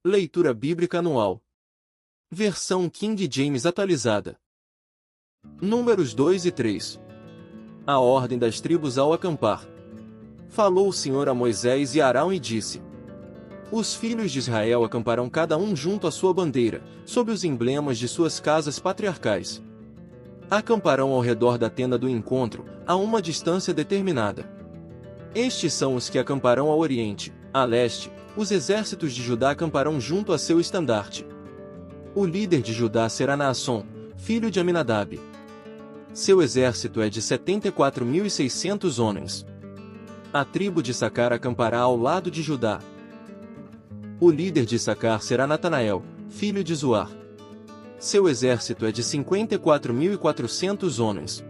Leitura Bíblica Anual. Versão King James atualizada. Números 2 e 3. A ordem das tribos ao acampar. Falou o Senhor a Moisés e a Arão e disse: Os filhos de Israel acamparão cada um junto à sua bandeira, sob os emblemas de suas casas patriarcais. Acamparão ao redor da tenda do encontro, a uma distância determinada. Estes são os que acamparão ao oriente, a leste. Os exércitos de Judá acamparão junto a seu estandarte. O líder de Judá será Naasson, filho de Aminadab. Seu exército é de 74.600 homens. A tribo de Issacar acampará ao lado de Judá. O líder de Issacar será Natanael, filho de Zuar. Seu exército é de 54.400 homens.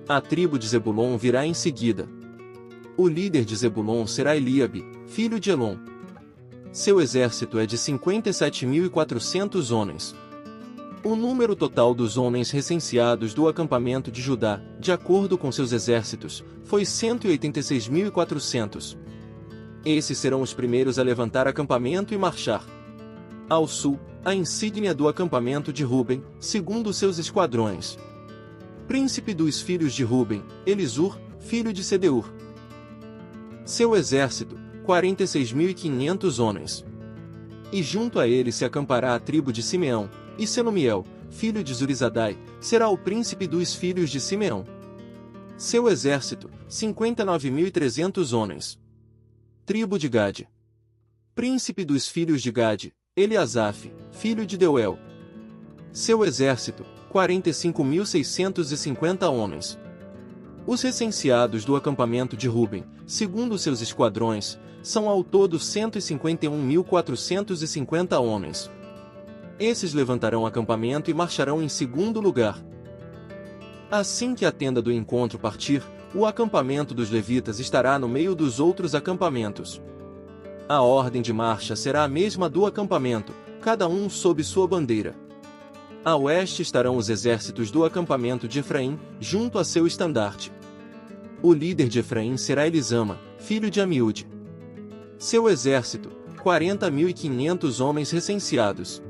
A tribo de Zebulon virá em seguida. O líder de Zebulon será Eliabe, filho de Elon. Seu exército é de 57.400 homens. O número total dos homens recenseados do acampamento de Judá, de acordo com seus exércitos, foi 186.400. Esses serão os primeiros a levantar acampamento e marchar. Ao sul, a insígnia do acampamento de Ruben, segundo seus esquadrões. Príncipe dos filhos de Ruben, Elisur, filho de Sedeur. Seu exército, 46.500 homens. E junto a ele se acampará a tribo de Simeão, e Selumiel, filho de Zurizadai, será o príncipe dos filhos de Simeão. Seu exército, 59.300 homens. Tribo de Gade. Príncipe dos filhos de Gade, Eliasaf, filho de Deuel. Seu exército, 45.650 homens. Os recenseados do acampamento de Ruben, segundo seus esquadrões, são ao todo 151.450 homens. Esses levantarão acampamento e marcharão em segundo lugar. Assim que a tenda do encontro partir, o acampamento dos levitas estará no meio dos outros acampamentos. A ordem de marcha será a mesma do acampamento, cada um sob sua bandeira. A oeste estarão os exércitos do acampamento de Efraim, junto a seu estandarte. O líder de Efraim será Elisama, filho de Amiúde. Seu exército, 40.500 homens recenseados.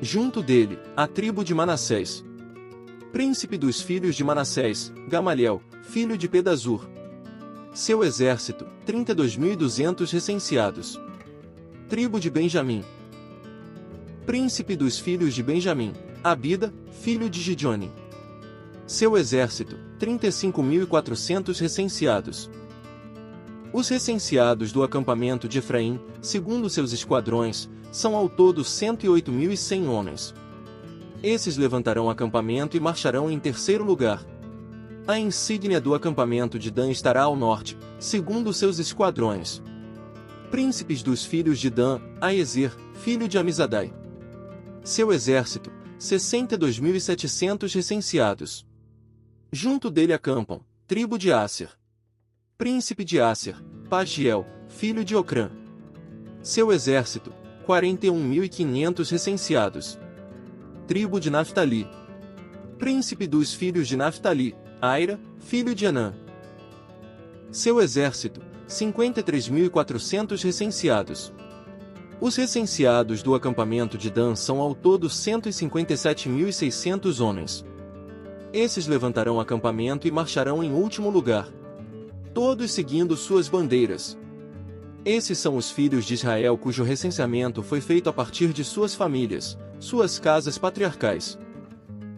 Junto dele, a tribo de Manassés. Príncipe dos filhos de Manassés, Gamaliel, filho de Pedazur. Seu exército, 32.200 recenseados. Tribo de Benjamim. Príncipe dos filhos de Benjamim, Abida, filho de Gideone. Seu exército, 35.400 recenseados. Os recenseados do acampamento de Efraim, segundo seus esquadrões, são ao todo 108.100 homens. Esses levantarão acampamento e marcharão em terceiro lugar. A insígnia do acampamento de Dan estará ao norte, segundo seus esquadrões. Príncipes dos filhos de Dan, Aezer, filho de Amizadai. Seu exército, 62.700 recenseados. Junto dele acampam, tribo de Asser. Príncipe de Asser, Pagiel, filho de Ocrã. Seu exército, 41.500 recenseados. Tribo de Naftali. Príncipe dos filhos de Naftali, Aira, filho de Anã. Seu exército, 53.400 recenseados. Os recenseados do acampamento de Dan são ao todo 157.600 homens. Esses levantarão acampamento e marcharão em último lugar, todos seguindo suas bandeiras. Esses são os filhos de Israel cujo recenseamento foi feito a partir de suas famílias, suas casas patriarcais.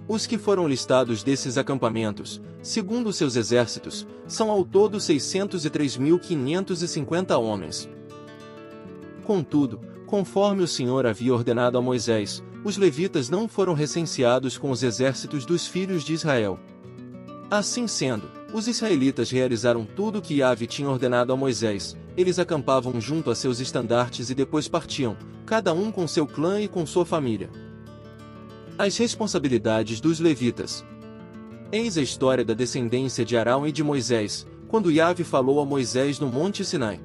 Os que foram listados desses acampamentos, segundo seus exércitos, são ao todo 603.550 homens. Contudo, conforme o Senhor havia ordenado a Moisés, os levitas não foram recenseados com os exércitos dos filhos de Israel. Assim sendo, os israelitas realizaram tudo o que Yahvé tinha ordenado a Moisés. Eles acampavam junto a seus estandartes e depois partiam, cada um com seu clã e com sua família. As responsabilidades dos levitas. Eis a história da descendência de Arão e de Moisés, quando Yahvé falou a Moisés no Monte Sinai.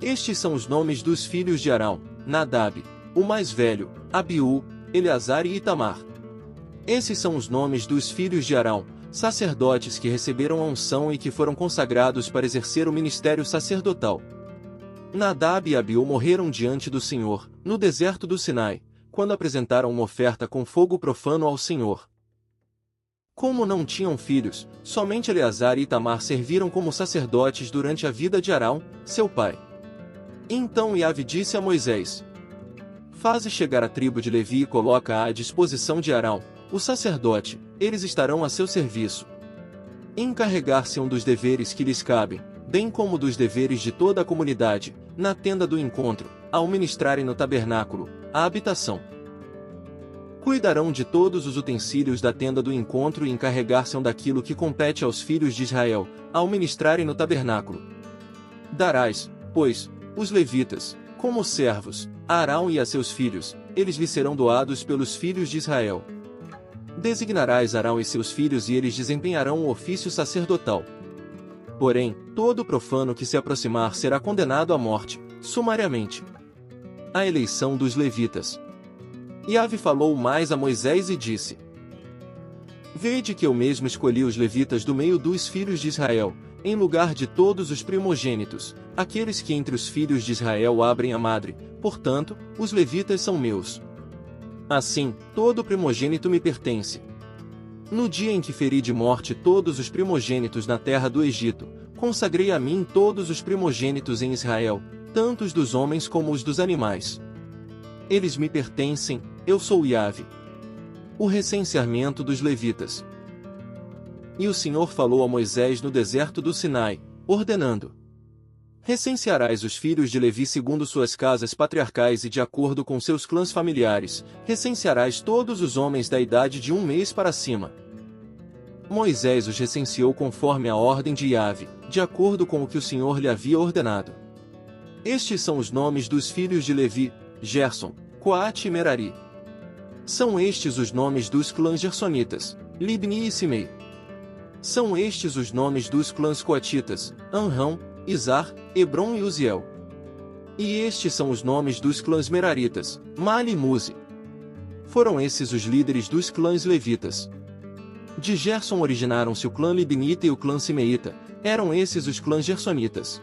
Estes são os nomes dos filhos de Arão: Nadab, o mais velho, Abiú, Eleazar e Itamar. Esses são os nomes dos filhos de Arão, sacerdotes que receberam a unção e que foram consagrados para exercer o ministério sacerdotal. Nadab e Abiú morreram diante do Senhor, no deserto do Sinai, quando apresentaram uma oferta com fogo profano ao Senhor. Como não tinham filhos, somente Eleazar e Itamar serviram como sacerdotes durante a vida de Arão, seu pai. Então Iave disse a Moisés: Faze chegar a tribo de Levi e coloca-a à disposição de Arão, o sacerdote, eles estarão a seu serviço. Encarregar-se-ão dos deveres que lhes cabem, bem como dos deveres de toda a comunidade, na tenda do encontro, ao ministrarem no tabernáculo, a habitação. Cuidarão de todos os utensílios da tenda do encontro e encarregar-se-ão daquilo que compete aos filhos de Israel, ao ministrarem no tabernáculo. Darás, pois, os levitas, como servos, a Arão e a seus filhos, eles lhe serão doados pelos filhos de Israel. Designarás Arão e seus filhos e eles desempenharão o ofício sacerdotal. Porém, todo profano que se aproximar será condenado à morte, sumariamente. A eleição dos levitas. Iave falou mais a Moisés e disse: Vede que eu mesmo escolhi os levitas do meio dos filhos de Israel, em lugar de todos os primogênitos, aqueles que entre os filhos de Israel abrem a madre, portanto, os levitas são meus. Assim, todo primogênito me pertence. No dia em que feri de morte todos os primogênitos na terra do Egito, consagrei a mim todos os primogênitos em Israel, tanto os dos homens como os dos animais. Eles me pertencem, eu sou Iave. O recenseamento dos levitas. E o Senhor falou a Moisés no deserto do Sinai, ordenando: Recensearás os filhos de Levi segundo suas casas patriarcais e de acordo com seus clãs familiares, recensearás todos os homens da idade de 1 mês para cima. Moisés os recenseou conforme a ordem de Iave, de acordo com o que o Senhor lhe havia ordenado. Estes são os nomes dos filhos de Levi: Gerson, Coate e Merari. São estes os nomes dos clãs gersonitas: Libni e Simei. São estes os nomes dos clãs coatitas: Anrão, Izar, Hebron e Uziel. E estes são os nomes dos clãs meraritas: Mali e Muzi. Foram esses os líderes dos clãs levitas. De Gerson originaram-se o clã libnita e o clã simeita, eram esses os clãs gersonitas.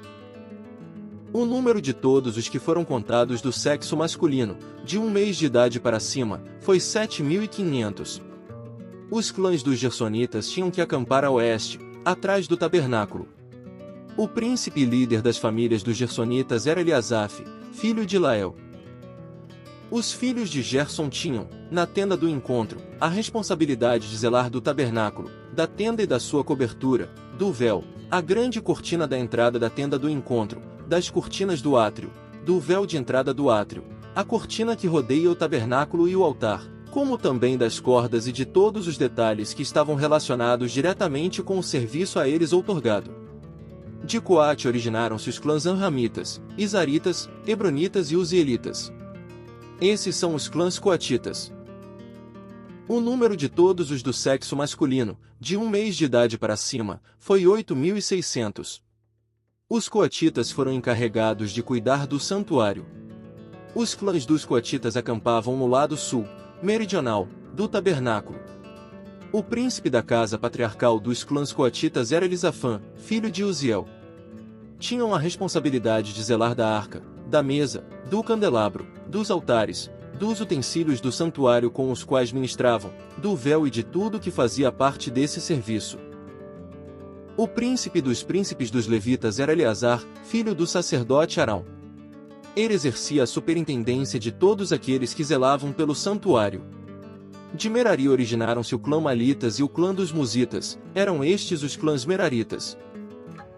O número de todos os que foram contados do sexo masculino, de 1 mês de idade para cima, foi 7.500. Os clãs dos gersonitas tinham que acampar a oeste, atrás do tabernáculo. O príncipe e líder das famílias dos gersonitas era Eliasaf, filho de Lael. Os filhos de Gerson tinham, na tenda do encontro, a responsabilidade de zelar do tabernáculo, da tenda e da sua cobertura, do véu, a grande cortina da entrada da tenda do encontro, das cortinas do átrio, do véu de entrada do átrio, a cortina que rodeia o tabernáculo e o altar, como também das cordas e de todos os detalhes que estavam relacionados diretamente com o serviço a eles outorgado. De Coate originaram-se os clãs Anramitas, Izaritas, Hebronitas e Uzielitas. Esses são os clãs coatitas. O número de todos os do sexo masculino, de 1 mês de idade para cima, foi 8.600. Os coatitas foram encarregados de cuidar do santuário. Os clãs dos coatitas acampavam no lado sul, meridional, do tabernáculo. O príncipe da casa patriarcal dos clãs coatitas era Elisafã, filho de Uziel. Tinham a responsabilidade de zelar da arca, da mesa, do candelabro, dos altares, dos utensílios do santuário com os quais ministravam, do véu e de tudo que fazia parte desse serviço. O príncipe dos príncipes dos levitas era Eleazar, filho do sacerdote Arão. Ele exercia a superintendência de todos aqueles que zelavam pelo santuário. De Merari originaram-se o clã Malitas e o clã dos Musitas, eram estes os clãs meraritas.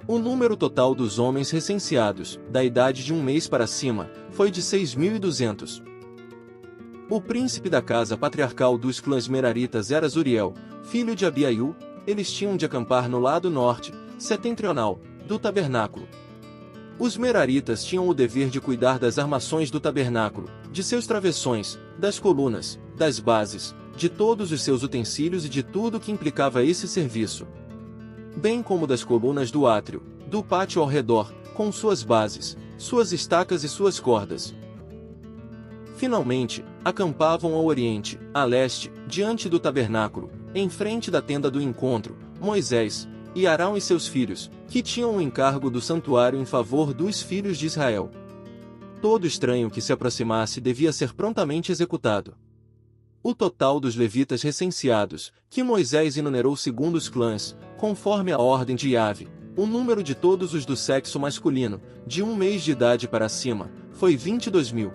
O número total dos homens recenseados, da idade de 1 mês para cima, foi de 6.200. O príncipe da casa patriarcal dos clãs meraritas era Zuriel, filho de Abiaiú. Eles tinham de acampar no lado norte, setentrional, do tabernáculo. Os meraritas tinham o dever de cuidar das armações do tabernáculo, de seus travessões, das colunas, das bases, de todos os seus utensílios e de tudo que implicava esse serviço. Bem como das colunas do átrio, do pátio ao redor, com suas bases, suas estacas e suas cordas. Finalmente, acampavam ao oriente, a leste, diante do tabernáculo, em frente da tenda do encontro, Moisés, e Arão e seus filhos, que tinham o encargo do santuário em favor dos filhos de Israel. todo estranho que se aproximasse devia ser prontamente executado. O total dos levitas recenseados, que Moisés enumerou segundo os clãs, conforme a ordem de Yahvé, o número de todos os do sexo masculino, de 1 mês de idade para cima, foi 22.000.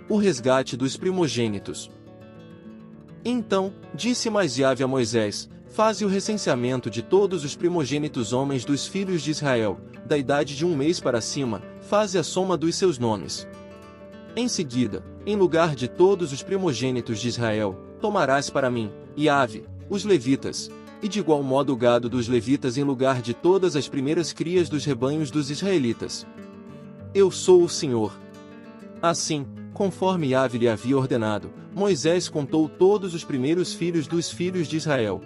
O resgate dos primogênitos. Então, disse mais Yahvé a Moisés: faze o recenseamento de todos os primogênitos homens dos filhos de Israel, da idade de 1 mês para cima, faze a soma dos seus nomes. Em seguida, em lugar de todos os primogênitos de Israel, tomarás para mim, Yahvé, os levitas, e de igual modo o gado dos levitas em lugar de todas as primeiras crias dos rebanhos dos israelitas. Eu sou o Senhor. Assim, conforme Yahvé lhe havia ordenado, Moisés contou todos os primeiros filhos dos filhos de Israel.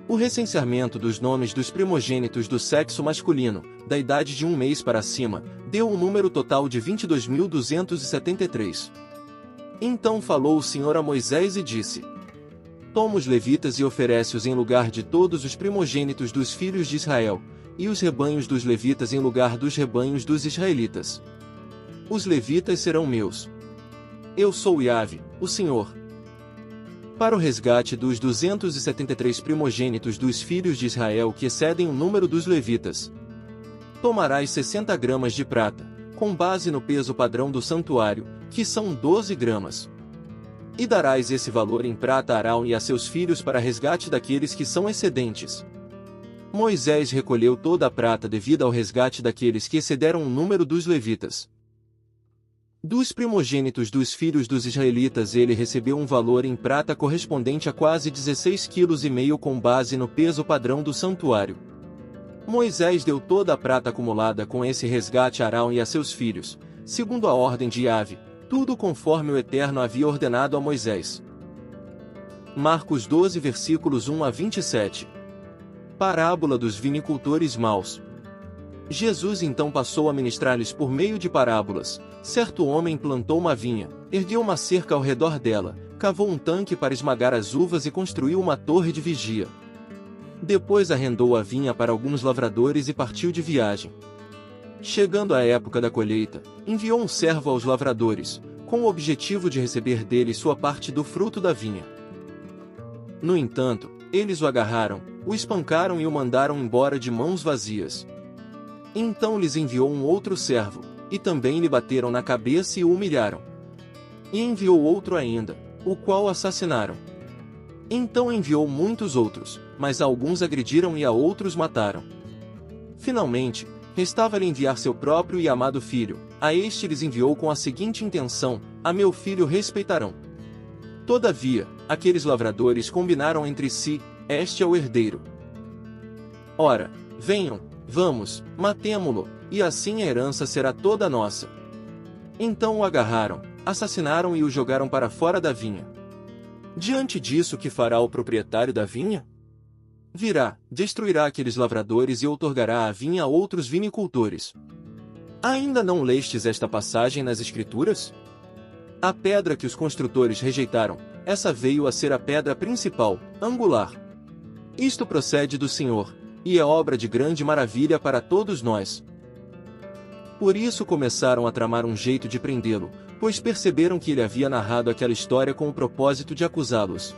O recenseamento dos nomes dos primogênitos do sexo masculino, da idade de 1 mês para cima, deu um número total de 22.273. Então falou o Senhor a Moisés e disse: toma os levitas e oferece-os em lugar de todos os primogênitos dos filhos de Israel, e os rebanhos dos levitas em lugar dos rebanhos dos israelitas. Os levitas serão meus. Eu sou Yahvé, o Senhor. Para o resgate dos 273 primogênitos dos filhos de Israel que excedem o número dos levitas, tomarás 60 gramas de prata, com base no peso padrão do santuário, que são 12 gramas. E darás esse valor em prata a Arão e a seus filhos para resgate daqueles que são excedentes. Moisés recolheu toda a prata devida ao resgate daqueles que excederam o número dos levitas. Dos primogênitos dos filhos dos israelitas ele recebeu um valor em prata correspondente a quase 16,5 kg com base no peso padrão do santuário. Moisés deu toda a prata acumulada com esse resgate a Arão e a seus filhos, segundo a ordem de Yahvé, tudo conforme o Eterno havia ordenado a Moisés. Marcos 12 versículos 1 a 27. Parábola dos vinicultores maus. Jesus então passou a ministrar-lhes por meio de parábolas. Certo homem plantou uma vinha, ergueu uma cerca ao redor dela, cavou um tanque para esmagar as uvas e construiu uma torre de vigia. Depois arrendou a vinha para alguns lavradores e partiu de viagem. Chegando a época da colheita, enviou um servo aos lavradores, com o objetivo de receber deles sua parte do fruto da vinha. No entanto, eles o agarraram, o espancaram e o mandaram embora de mãos vazias. Então lhes enviou um outro servo, e também lhe bateram na cabeça e o humilharam. E enviou outro ainda, o qual assassinaram. Então enviou muitos outros, mas a alguns agrediram e a outros mataram. Finalmente, restava-lhe enviar seu próprio e amado filho. A este lhes enviou com a seguinte intenção: a meu filho respeitarão. Todavia, aqueles lavradores combinaram entre si: este é o herdeiro. Ora, venham, vamos, matemo-lo, e assim a herança será toda nossa. Então o agarraram, assassinaram e o jogaram para fora da vinha. Diante disso, que fará o proprietário da vinha? Virá, destruirá aqueles lavradores e outorgará a vinha a outros vinicultores. Ainda não lestes esta passagem nas Escrituras? A pedra que os construtores rejeitaram, essa veio a ser a pedra principal, angular. Isto procede do Senhor, e é obra de grande maravilha para todos nós. Por isso começaram a tramar um jeito de prendê-lo, pois perceberam que ele havia narrado aquela história com o propósito de acusá-los.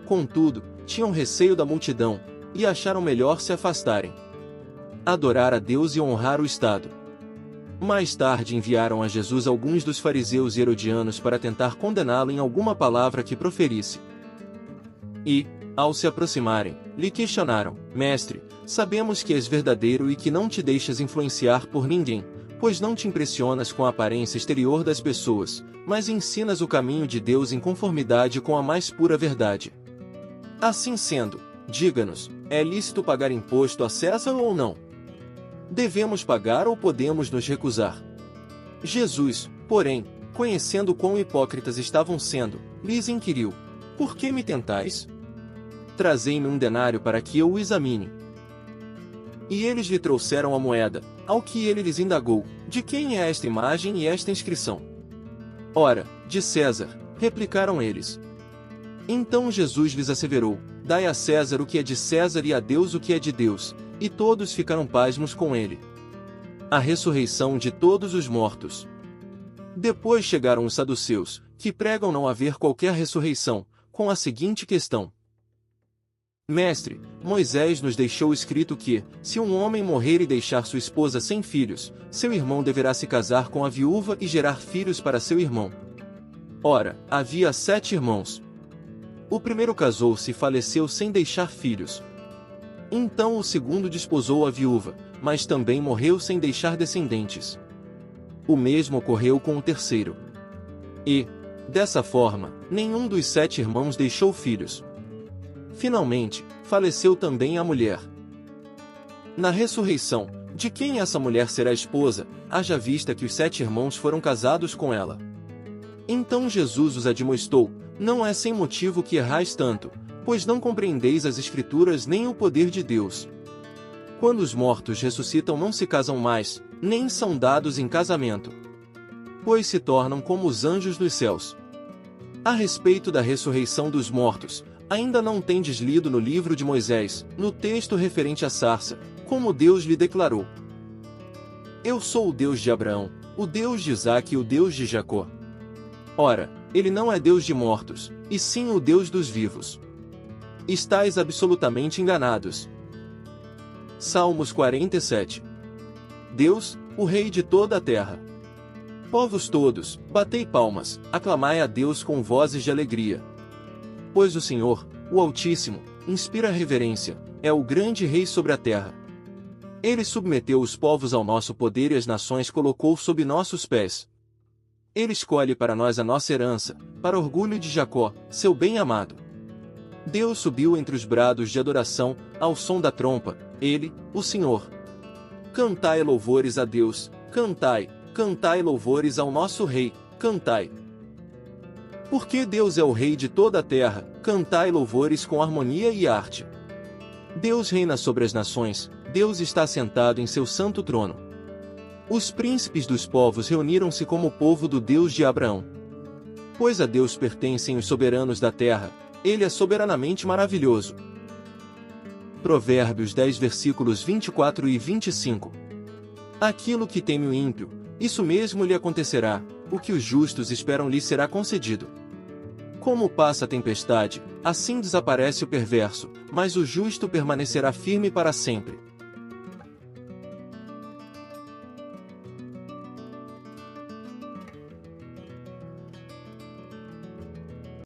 Contudo, tinham receio da multidão, e acharam melhor se afastarem. Adorar a Deus e honrar o Estado. Mais tarde enviaram a Jesus alguns dos fariseus e herodianos para tentar condená-lo em alguma palavra que proferisse. E, ao se aproximarem, lhe questionaram: Mestre, sabemos que és verdadeiro e que não te deixas influenciar por ninguém, pois não te impressionas com a aparência exterior das pessoas, mas ensinas o caminho de Deus em conformidade com a mais pura verdade. Assim sendo, diga-nos, é lícito pagar imposto a César ou não? Devemos pagar ou podemos nos recusar? Jesus, porém, conhecendo quão hipócritas estavam sendo, lhes inquiriu: Por que me tentais? Trazei-me um denário para que eu o examine. E eles lhe trouxeram a moeda, ao que ele lhes indagou: De quem é esta imagem e esta inscrição? Ora, de César, replicaram eles. Então Jesus lhes asseverou: Dai a César o que é de César e a Deus o que é de Deus. E todos ficaram pasmos com ele. A ressurreição de todos os mortos. Depois chegaram os saduceus, que pregam não haver qualquer ressurreição, com a seguinte questão: Mestre, Moisés nos deixou escrito que, se um homem morrer e deixar sua esposa sem filhos, seu irmão deverá se casar com a viúva e gerar filhos para seu irmão. Ora, havia 7 irmãos. O primeiro casou-se e faleceu sem deixar filhos. Então o segundo desposou a viúva, mas também morreu sem deixar descendentes. O mesmo ocorreu com o terceiro. E, dessa forma, nenhum dos 7 irmãos deixou filhos. Finalmente, faleceu também a mulher. Na ressurreição, de quem essa mulher será esposa, haja vista que os 7 irmãos foram casados com ela? Então Jesus os admoestou: não é sem motivo que errais tanto, pois não compreendeis as Escrituras nem o poder de Deus. Quando os mortos ressuscitam, não se casam mais, nem são dados em casamento, pois se tornam como os anjos dos céus. A respeito da ressurreição dos mortos, ainda não tendes lido no livro de Moisés, no texto referente à sarça, como Deus lhe declarou: Eu sou o Deus de Abraão, o Deus de Isaque e o Deus de Jacó. Ora, ele não é Deus de mortos, e sim o Deus dos vivos. Estais absolutamente enganados. Salmos 47. Deus, o Rei de toda a terra. Povos todos, batei palmas, aclamai a Deus com vozes de alegria. Pois o Senhor, o Altíssimo, inspira reverência, é o grande Rei sobre a terra. Ele submeteu os povos ao nosso poder e as nações colocou sob nossos pés. Ele escolhe para nós a nossa herança, para orgulho de Jacó, seu bem-amado. Deus subiu entre os brados de adoração, ao som da trompa, ele, o Senhor. Cantai louvores a Deus, cantai, cantai louvores ao nosso Rei, cantai. Porque Deus é o Rei de toda a terra, cantai louvores com harmonia e arte. Deus reina sobre as nações, Deus está sentado em seu santo trono. Os príncipes dos povos reuniram-se como o povo do Deus de Abraão. Pois a Deus pertencem os soberanos da terra, ele é soberanamente maravilhoso. Provérbios 10 versículos 24 e 25. Aquilo que teme o ímpio, isso mesmo lhe acontecerá, o que os justos esperam lhe será concedido. Como passa a tempestade, assim desaparece o perverso, mas o justo permanecerá firme para sempre.